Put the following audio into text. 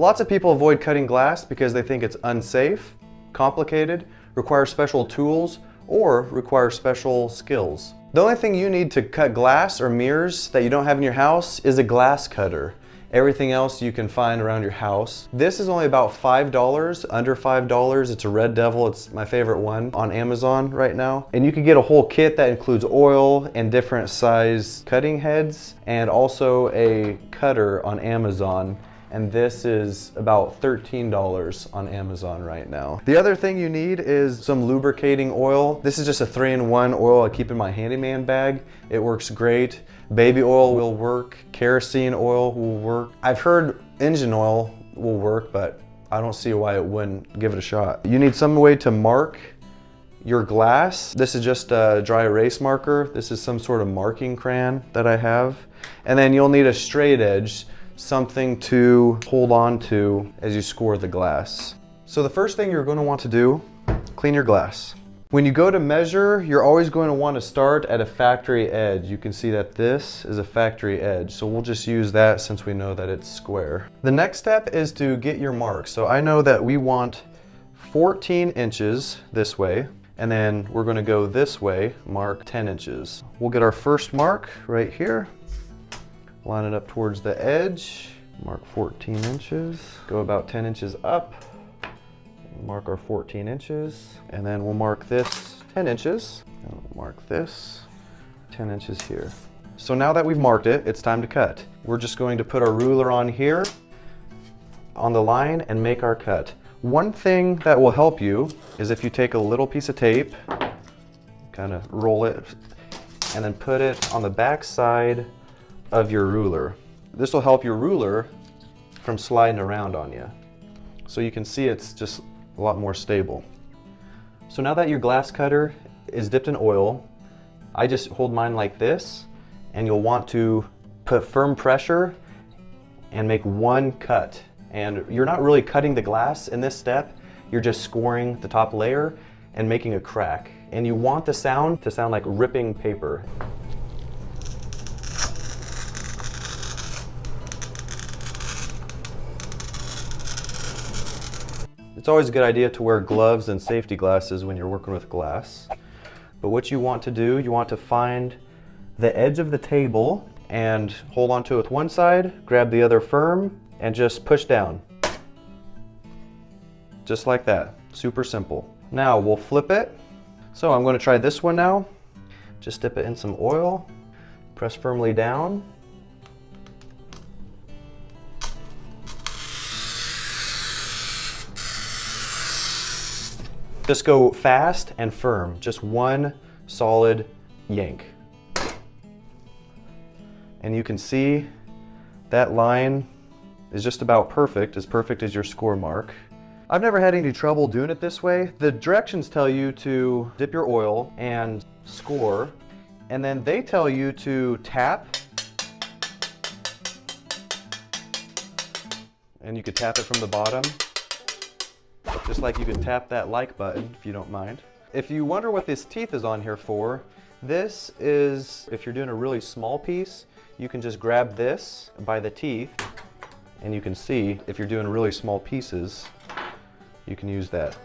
Lots of people avoid cutting glass because they think it's unsafe, complicated, requires special tools, or requires special skills. The only thing you need to cut glass or mirrors that you don't have in your house is a glass cutter. Everything else you can find around your house. This is only about $5, under $5. It's a Red Devil, it's my favorite one on Amazon right now. And you can get a whole kit that includes oil and different size cutting heads and also a cutter on Amazon. And this is about $13 on Amazon right now. The other thing you need is some lubricating oil. This is just a 3-in-1 oil I keep in my handyman bag. It works great. Baby oil will work, kerosene oil will work. I've heard engine oil will work, but I don't see why it wouldn't. Give it a shot. You need some way to mark your glass. This is just a dry erase marker. This is some sort of marking crayon that I have. And then you'll need a straight edge, something to hold on to as you score the glass. So the first thing you're going to want to do, clean your glass. When you go to measure, you're always going to want to start at a factory edge. You can see that this is a factory edge, so we'll just use that since we know that it's square. The next step is to get your mark. So I know that we want 14 inches this way, and then we're going to go this way, mark 10 inches. We'll get our first mark right here. Line it up towards the edge, mark 14 inches, go about 10 inches up, mark our 14 inches, and then we'll mark this 10 inches, and we'll mark this 10 inches here. So now that we've marked it, it's time to cut. We're just going to put our ruler on here, on the line, and make our cut. One thing that will help you is if you take a little piece of tape, kind of roll it, and then put it on the back side of your ruler. This will help your ruler from sliding around on you. So you can see it's just a lot more stable. So now that your glass cutter is dipped in oil, I just hold mine like this, and you'll want to put firm pressure and make one cut. And you're not really cutting the glass in this step, you're just scoring the top layer and making a crack. And you want the sound to sound like ripping paper. It's always a good idea to wear gloves and safety glasses when you're working with glass. But what you want to do, you want to find the edge of the table and hold on to it with one side, grab the other firm, and just push down. Just like that. Super simple. Now we'll flip it. So I'm going to try this one now. Just dip it in some oil, press firmly down. Just go fast and firm, just one solid yank. And you can see that line is just about perfect as your score mark. I've never had any trouble doing it this way. The directions tell you to dip your oil and score, and then they tell you to tap. And you could tap it from the bottom. Just like you could tap that like button if you don't mind. If you wonder what this teeth is on here for, this is, if you're doing a really small piece, you can just grab this by the teeth, and you can see if you're doing really small pieces, you can use that.